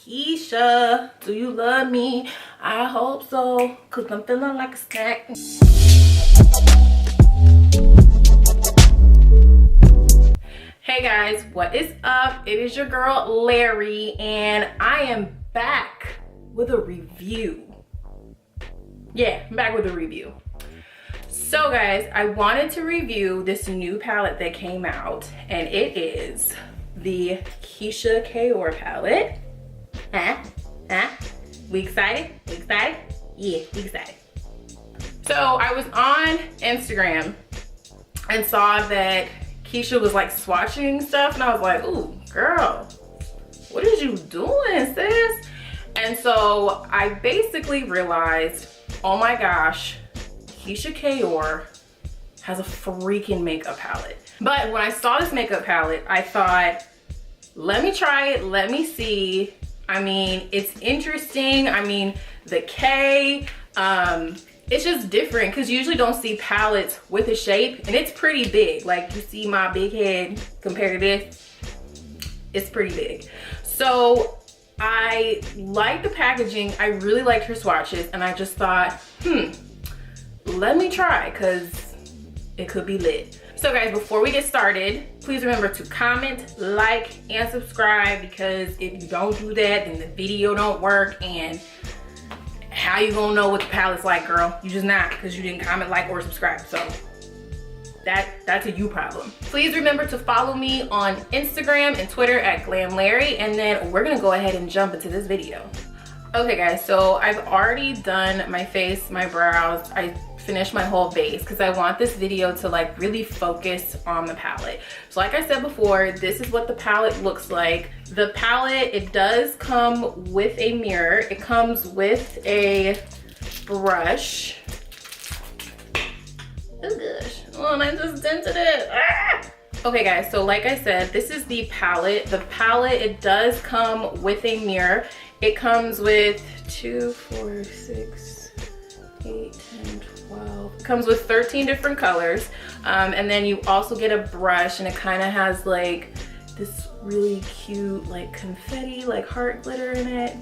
Keyshia, do you love me? I hope so, cause I'm feeling like a snack. Hey guys, what is up? It is your girl Larry, and I am back with a review. Yeah, I'm back with a review. So guys, I wanted to review this new palette that came out, and it is the Keyshia Ka'oir palette. We excited? We excited? Yeah, we excited. So I was on Instagram and saw that Keyshia was like swatching stuff, and I was like, ooh, girl, what is you doing, sis? And so I basically realized, oh my gosh, Keyshia Ka'oir has a freaking makeup palette. But when I saw this makeup palette, I thought, let me try it, let me see. I mean, it's interesting. I mean, the K, it's just different because you usually don't see palettes with a shape, and it's pretty big. Like, you see my big head compared to this, it's pretty big. So I like the packaging. I really liked her swatches, and I just thought, let me try, because it could be lit. So guys, before we get started, please remember to comment, like, and subscribe, because if you don't do that, then the video don't work, and how you gonna know what the palette's like, girl? You just not, because you didn't comment, like, or subscribe. So that's a you problem. Please remember to follow me on Instagram and Twitter at GlamLarry, and then we're gonna go ahead and jump into this video. Okay guys, so I've already done my face, my brows. I finished my whole base because I want this video to like really focus on the palette. So like I said before, this is what the palette looks like. The palette, it does come with a mirror. It comes with a brush. Oh gosh, oh, and I just dented it. Ah! Okay guys, so like I said, this is the palette. The palette, it does come with a mirror. It comes with 2, 4, 6, 8, 10, 12. It comes with 13 different colors. And then you also get a brush, and it kind of has like this really cute like confetti, like heart glitter in it.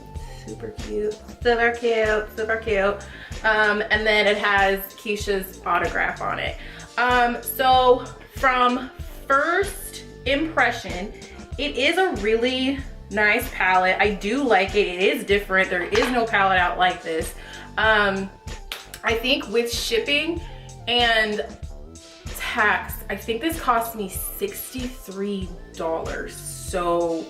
Super cute, super cute, super cute. And then it has Keyshia's autograph on it. So from first impression, it is a really nice palette. I do like it. It is different. There is no palette out like this. I think with shipping and tax, I think this cost me $63. So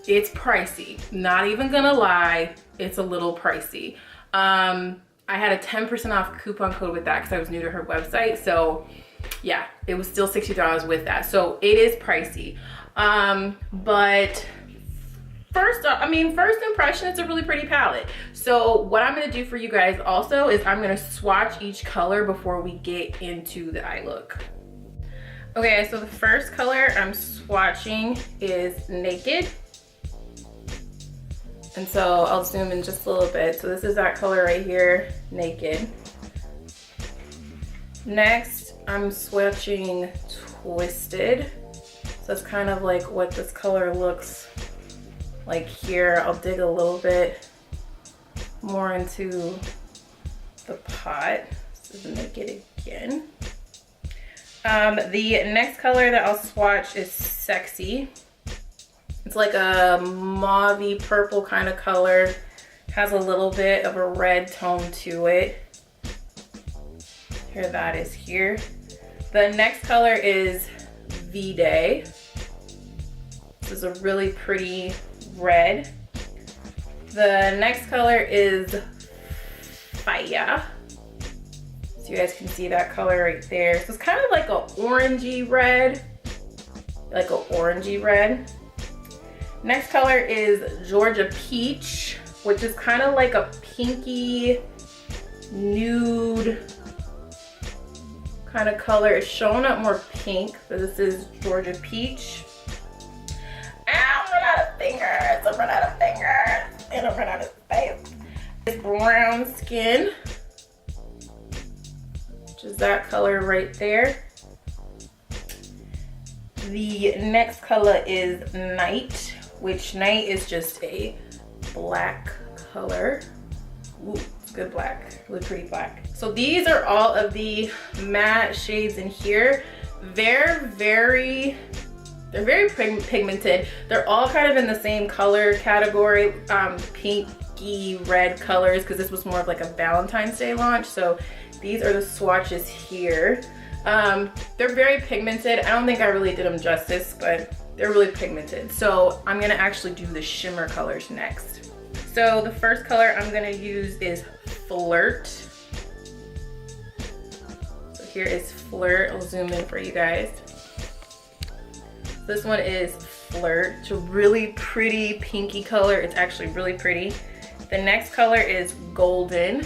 it's pricey. Not even gonna lie, it's a little pricey. I had a 10% off coupon code with that because I was new to her website. So yeah, it was still $60 with that. So it is pricey. But first impression, it's a really pretty palette. So what I'm gonna do for you guys also is I'm gonna swatch each color before we get into the eye look. Okay, so the first color I'm swatching is Naked. And so I'll zoom in just a little bit. So this is that color right here, Naked. Next, I'm swatching Twisted. So it's kind of like what this color looks like here. I'll dig a little bit more into the pot. This is Naked again. The next color that I'll swatch is Sexy. It's like a mauvey purple kind of color. Has a little bit of a red tone to it. Here that is here. The next color is V-Day. This is a really pretty red. The next color is Fire. So you guys can see that color right there. So it's kind of like a orangey red. Like a orangey red. Next color is Georgia Peach, which is kind of like a pinky nude kind of color. It's showing up more pink, but this is Georgia Peach. I'm running out of fingers. I'm running out of fingers. And I'm running out of space. It's Brown Skin, which is that color right there. The next color is Night, which night is just a black color. Ooh, it's good black, really pretty black. So these are all of the matte shades in here. They're very pigmented. They're all kind of in the same color category, pinky red colors, because this was more of like a Valentine's Day launch. So these are the swatches here. They're very pigmented. I don't think I really did them justice, but they're really pigmented. So I'm gonna actually do the shimmer colors next. So the first color I'm gonna use is Flirt. So here is Flirt. I'll zoom in for you guys. This one is Flirt. It's a really pretty pinky color. It's actually really pretty. The next color is Golden.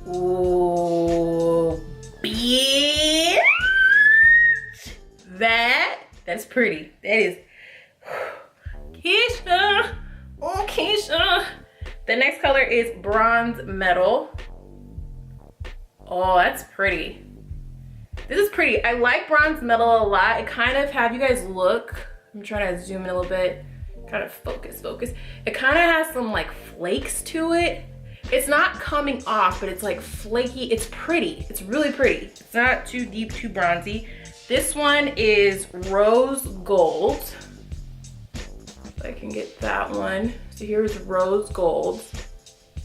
Ooh, bitch. That's pretty. That is Keyshia. Oh, Keyshia. The next color is Bronze Metal. Oh, that's pretty. This is pretty. I like Bronze Metal a lot. It kind of, have you guys look, I'm trying to zoom in a little bit, kind of focus. It kind of has some like flakes to it. It's not coming off, but it's like flaky. It's pretty. It's really pretty. It's not too deep, too bronzy. This one is Rose Gold. If I can get that one. So here's Rose Gold.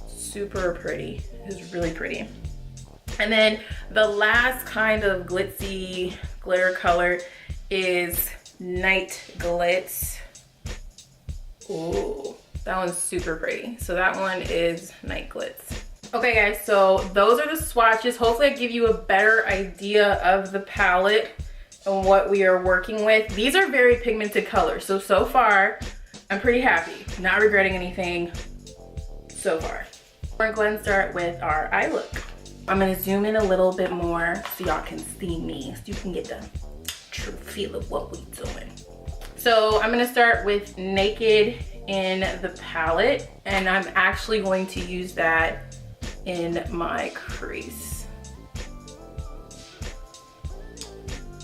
Super pretty. It's really pretty. And then the last kind of glitzy glitter color is Night Glitz. Ooh, that one's super pretty. So that one is Night Glitz. Okay guys, so those are the swatches. Hopefully I give you a better idea of the palette and what we are working with. These are very pigmented colors. So far, I'm pretty happy. Not regretting anything so far. We're going to start with our eye look. I'm gonna zoom in a little bit more so y'all can see me, so you can get the true feel of what we're doing. So I'm gonna start with Naked in the palette, and I'm actually going to use that in my crease.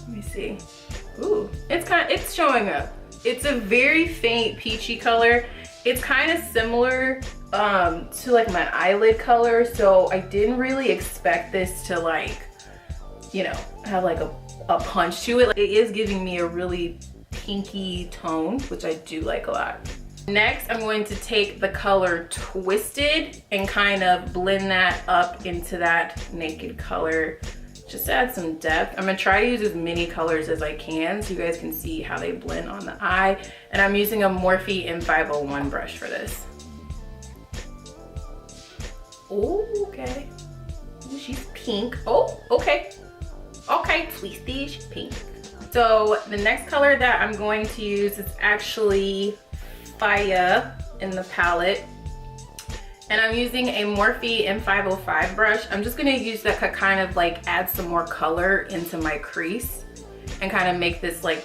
Let me see. Ooh, it's showing up. It's a very faint peachy color. It's kind of similar to like my eyelid color, so I didn't really expect this to like, you know, have like a punch to it. Like, it is giving me a really pinky tone, which I do like a lot. Next, I'm going to take the color Twisted and kind of blend that up into that Naked color, just to add some depth. I'm gonna try to use as many colors as I can so you guys can see how they blend on the eye. And I'm using a Morphe M501 brush for this. Oh, okay. Ooh, she's pink. Oh, okay. Okay, Twisted, she's pink. So the next color that I'm going to use is actually Fire in the palette. And I'm using a Morphe M505 brush. I'm just gonna use that to kind of like add some more color into my crease and kind of make this like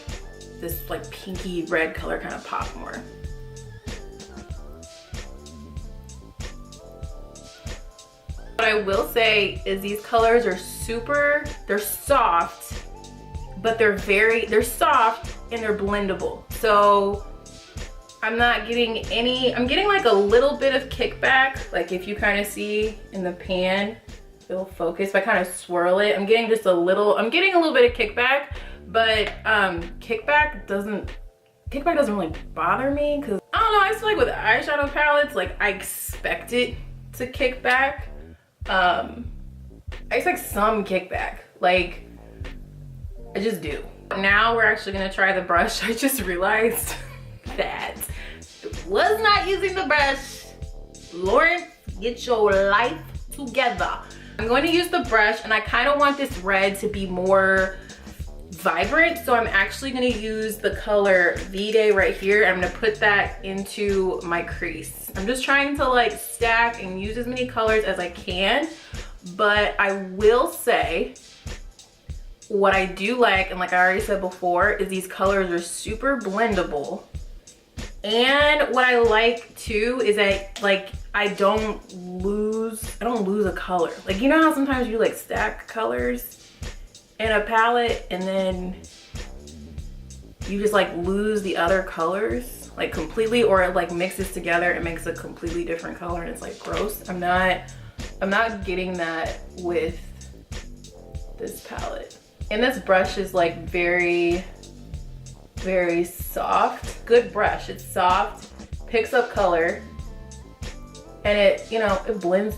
pinky red color kind of pop more. What I will say is these colors are they're soft, but they're soft and they're blendable. So I'm not getting I'm getting like a little bit of kickback. Like if you kind of see in the pan, it'll focus. If I kind of swirl it, I'm getting a little bit of kickback, but kickback doesn't really bother me, because I don't know, I just feel like with eyeshadow palettes, like I expect it to kick back. I expect some kickback, like I just do. Now we're actually gonna try the brush. I just realized that was not using the brush. Lauren, get your life together. I'm going to use the brush, and I kind of want this red to be more vibrant, so I'm actually going to use the color V-Day right here. I'm going to put that into my crease. I'm just trying to like stack and use as many colors as I can, but I will say what I do like, and like I already said before, is these colors are super blendable. And what I like too is that like I don't lose a color. Like, you know how sometimes you like stack colors in a palette and then you just like lose the other colors like completely, or it like mixes together and makes a completely different color and it's like gross. I'm not getting that with this palette. And this brush is like very, very soft. Good brush, it's soft, picks up color, and it, you know, it blends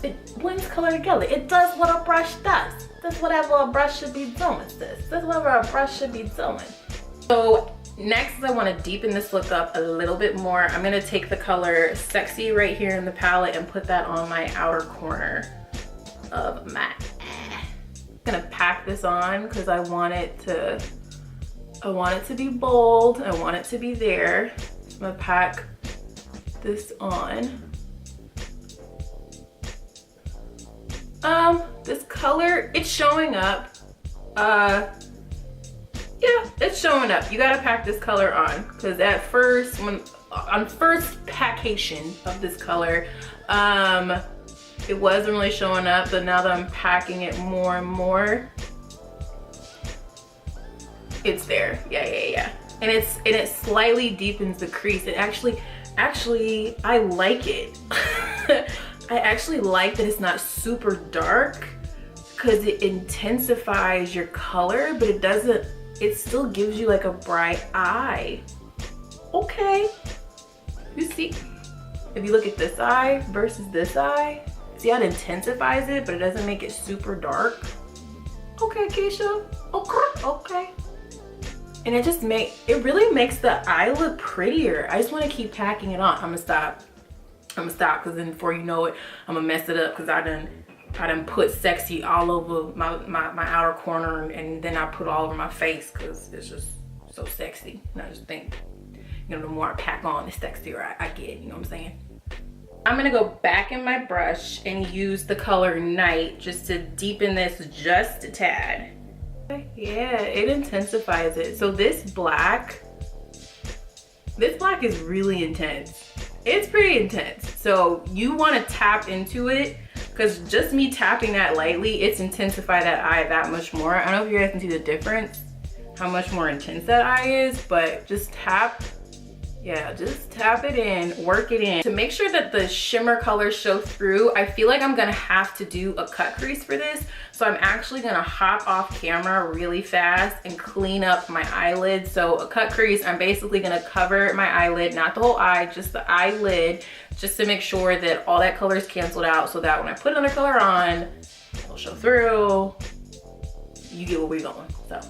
color together. It does what a brush does. That's whatever a brush should be doing, sis. That's whatever a brush should be doing. So next, I want to deepen this look up a little bit more. I'm gonna take the color Sexy right here in the palette and put that on my outer corner of my I'm gonna pack this on because I want it to be bold. I want it to be there. So I'm gonna pack this on. This color, it's showing up. Yeah, it's showing up. You gotta pack this color on because at first, on first packation of this color, it wasn't really showing up, but now that I'm packing it more and more, it's there. Yeah. And it slightly deepens the crease. It actually, I like it. I actually like that it's not super dark because it intensifies your color, but it still gives you like a bright eye. Okay. You see, if you look at this eye versus this eye, see how it intensifies it, but it doesn't make it super dark. Okay, Keyshia. Okay. And it really makes the eye look prettier. I just want to keep packing it on. I'm gonna stop because then before you know it, I'm gonna mess it up because I done put Sexy all over my outer corner, and then I put all over my face because it's just so sexy. And I just think, you know, the more I pack on, the sexier I get, you know what I'm saying? I'm gonna go back in my brush and use the color Night just to deepen this just a tad. Yeah, it intensifies it. So this black is really intense. It's pretty intense. So you want to tap into it because just me tapping that lightly, it's intensified that eye that much more. I don't know if you guys can see the difference, how much more intense that eye is, but just tap. Yeah, just tap it in, work it in. To make sure that the shimmer colors show through, I feel like I'm gonna have to do a cut crease for this. So I'm actually gonna hop off camera really fast and clean up my eyelid. So a cut crease, I'm basically gonna cover my eyelid, not the whole eye, just the eyelid, just to make sure that all that color is canceled out so that when I put another color on, it'll show through. You get where we're going, so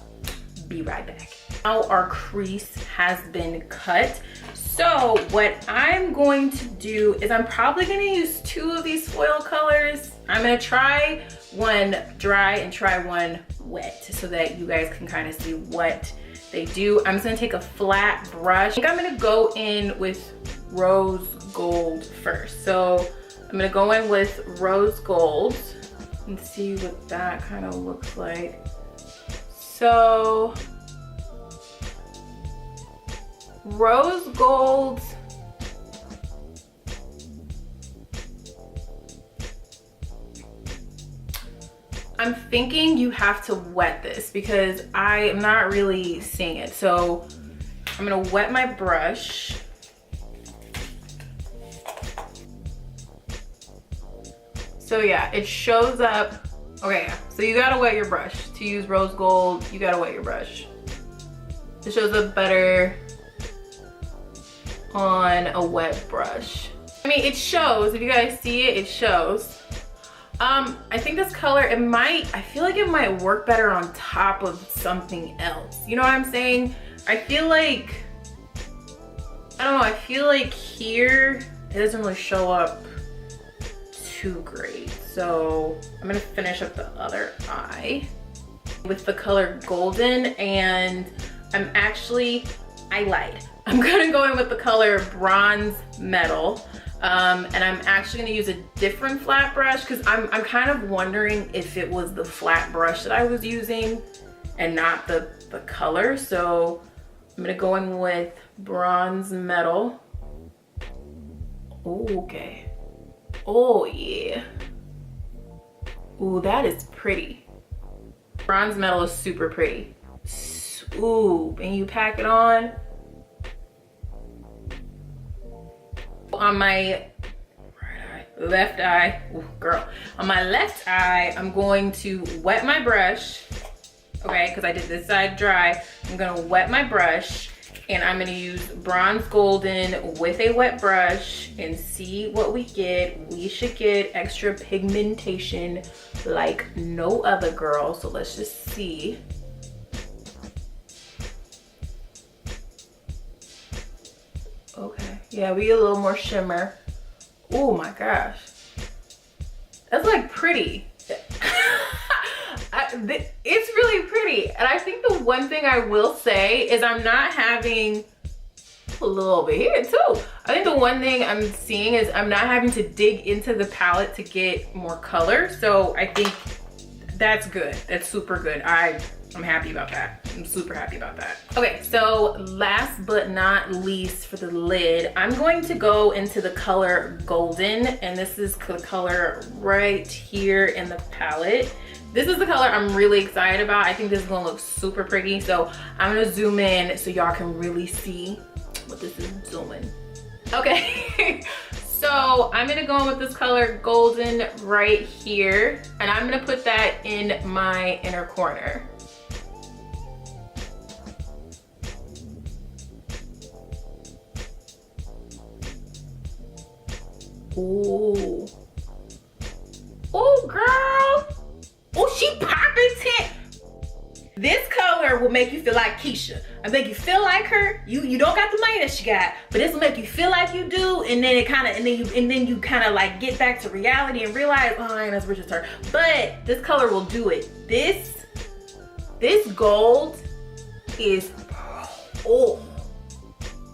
be right back. Now our crease has been cut. So what I'm going to do is I'm probably gonna use 2 of these foil colors. I'm gonna try one dry and try one wet so that you guys can kind of see what they do. I'm just gonna take a flat brush. I think I'm gonna go in with rose gold first. So I'm gonna go in with rose gold and see what that kind of looks like. So rose gold, I'm thinking you have to wet this because I am not really seeing it. So I'm gonna wet my brush. So yeah, it shows up. Okay, so you gotta wet your brush. To use rose gold, you gotta wet your brush. It shows up better on a wet brush. I mean, it shows, if you guys see it, it shows. I think this color, I feel like it might work better on top of something else. You know what I'm saying? I feel like, I don't know, I feel like here, it doesn't really show up too great. So I'm gonna finish up the other eye with the color Golden, and I lied. I'm gonna go in with the color Bronze Metal, and I'm actually gonna use a different flat brush because I'm kind of wondering if it was the flat brush that I was using and not the color. So I'm gonna go in with Bronze Metal. Ooh, okay. Oh yeah. Ooh, that is pretty. Bronze Metal is super pretty. Ooh, and you pack it on my left eye. Ooh, girl, on my left eye, I'm going to wet my brush, okay, because I did this side dry. I'm gonna wet my brush, and I'm gonna use bronze golden with a wet brush and see what we get. We should get extra pigmentation like no other, girl. So let's just see. Okay, yeah, we get a little more shimmer. Oh my gosh, that's like pretty. It's really pretty. And I think the one thing I will say is I'm not having a little over here too. I think the one thing I'm seeing is I'm not having to dig into the palette to get more color. So I think that's good. That's super good. I'm happy about that. I'm super happy about that. Okay, so last but not least for the lid, I'm going to go into the color Golden, and this is the color right here in the palette. This is the color I'm really excited about. I think this is gonna look super pretty. So I'm gonna zoom in so y'all can really see what this is doing. Okay, so I'm gonna go in with this color Golden right here, and I'm gonna put that in my inner corner. Ooh. Oh, girl. Oh, she popping tit. This color will make you feel like Keyshia. It'll make you feel like her. You don't got the money that she got, but this will make you feel like you do, and then it kind of, and then you kind of like get back to reality and realize, oh, I ain't as rich as her. But this color will do it. This gold is, oh,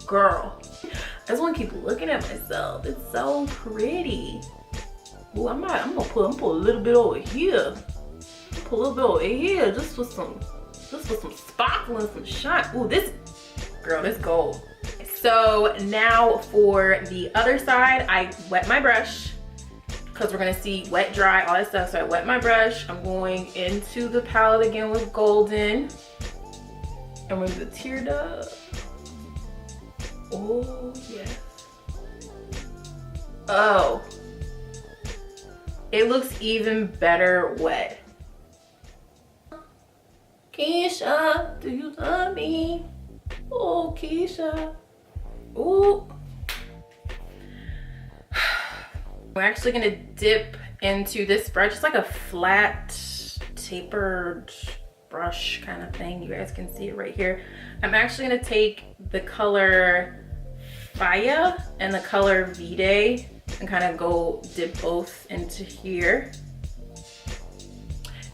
girl. I just want to keep looking at myself. It's so pretty. Ooh, I'm gonna put a little bit over here. Put a little bit over here, just for some sparkle and some shine. Ooh, this gold. So now for the other side, I wet my brush because we're gonna see wet, dry, all that stuff. So I wet my brush. I'm going into the palette again with Golden, and with the tear duct. Oh, yes. Oh, it looks even better wet. Keyshia, do you love me? Oh, Keyshia. Ooh. We're actually gonna dip into this brush. It's like a flat, tapered brush kind of thing. You guys can see it right here. I'm actually gonna take the color Faya and the color V-Day and kind of go dip both into here.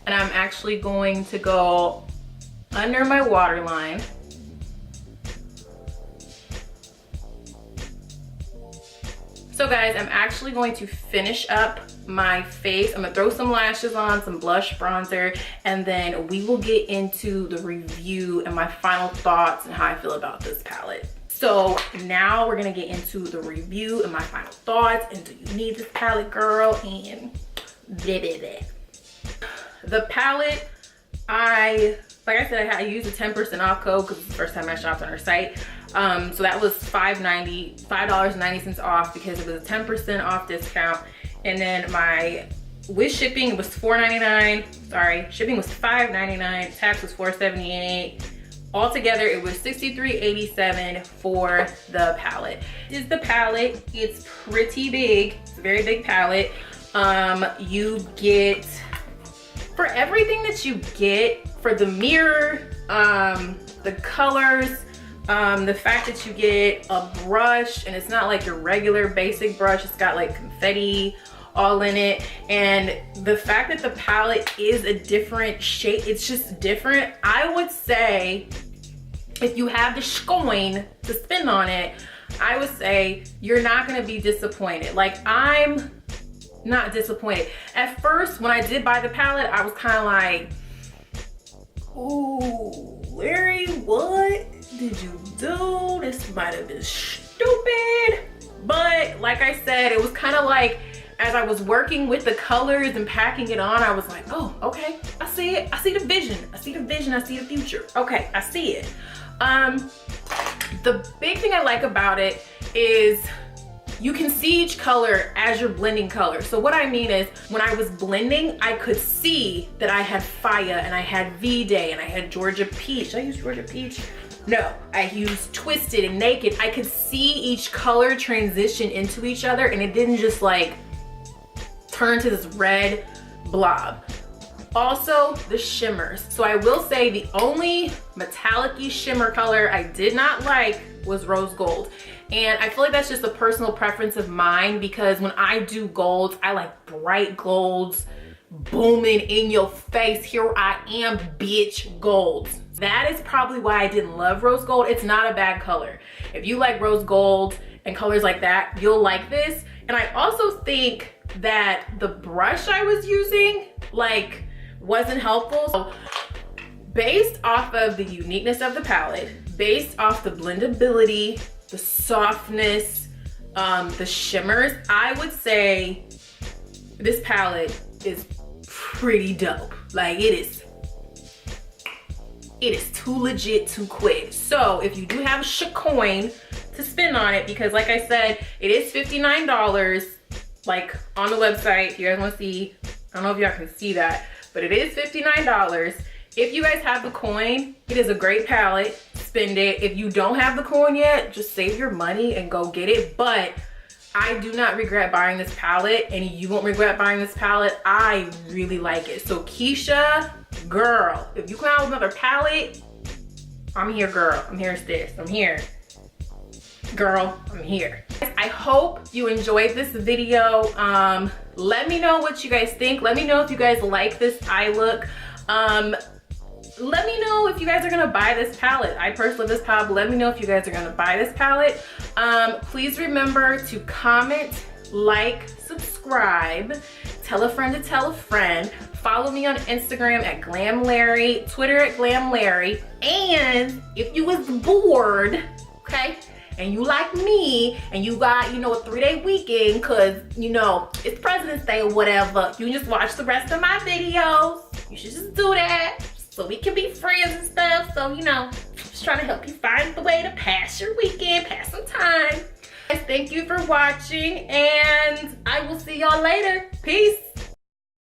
And I'm actually going to go under my waterline. So guys, I'm actually going to finish up my face. I'm gonna throw some lashes on, some blush, bronzer, and then we will get into the review and my final thoughts and how I feel about this palette. So now we're gonna get into the review and my final thoughts, and do you need this palette, girl, and blah, blah, blah. The palette, like I said, I used a 10% off code because it's the first time I shopped on her site. So that was $5.90 off because it was a 10% off discount. And then with shipping, it was $4.99. Sorry, shipping was $5.99. Tax was $4.78. Altogether, it was $63.87 for the palette. This is the palette. It's pretty big. It's a very big palette. You get, for everything that you get, for the mirror, the colors, the fact that you get a brush, and it's not like your regular basic brush, it's got like confetti all in it, and the fact that the palette is a different shape, it's just different. I would say if you have the coin to spend on it, I would say you're not gonna be disappointed. Like, I'm not disappointed. At first, when I did buy the palette, I was kind of like, ooh, Larry, what did you do? This might have been stupid. But like I said, it was kind of like as I was working with the colors and packing it on, I was like, oh, okay, I see it. I see the vision. I see the vision. I see the future. Okay, I see it. The big thing I like about it is you can see each color as you're blending color. So what I mean is when I was blending, I could see that I had Faya and I had V-Day and I had Georgia Peach. Did I use Georgia Peach? No, I used Twisted and Naked. I could see each color transition into each other and it didn't just like turn to this red blob. Also, the shimmers. So I will say the only metallic-y shimmer color I did not like was rose gold. And I feel like that's just a personal preference of mine because when I do golds, I like bright golds, booming in your face. Here I am, bitch, golds. That is probably why I didn't love rose gold. It's not a bad color. If you like rose gold and colors like that, you'll like this. And I also think that the brush I was using, like, wasn't helpful. So based off of the uniqueness of the palette, based off the blendability, the softness, the shimmers, I would say this palette is pretty dope. Like it is too legit to quit. So if you do have a coin to spend on it, because like I said, it is $59, like on the website. If you guys want to see, I don't know if y'all can see that, but it is $59. If you guys have the coin, it is a great palette. Spend it. If you don't have the coin yet, just save your money and go get it. But I do not regret buying this palette, and you won't regret buying this palette. I really like it. So Keyshia, girl, if you come out with another palette, I'm here, girl. I'm here, sis. I'm here. Girl, I'm here. I hope you enjoyed this video. Let me know what you guys think. Let me know if you guys like this eye look. Let me know if you guys are gonna buy this palette. I personally love this palette, but let me know if you guys are gonna buy this palette. Please remember to comment, like, subscribe, tell a friend to tell a friend. Follow me on Instagram at GlamLarry, Twitter at GlamLarry. And if you was bored, okay, and you like me, and you got, you know, a 3-day weekend, cause, you know, it's President's Day or whatever, you can just watch the rest of my videos. You should just do that, so we can be friends and stuff. So, you know, just trying to help you find the way to pass your weekend, pass some time. Guys, thank you for watching, and I will see y'all later. Peace.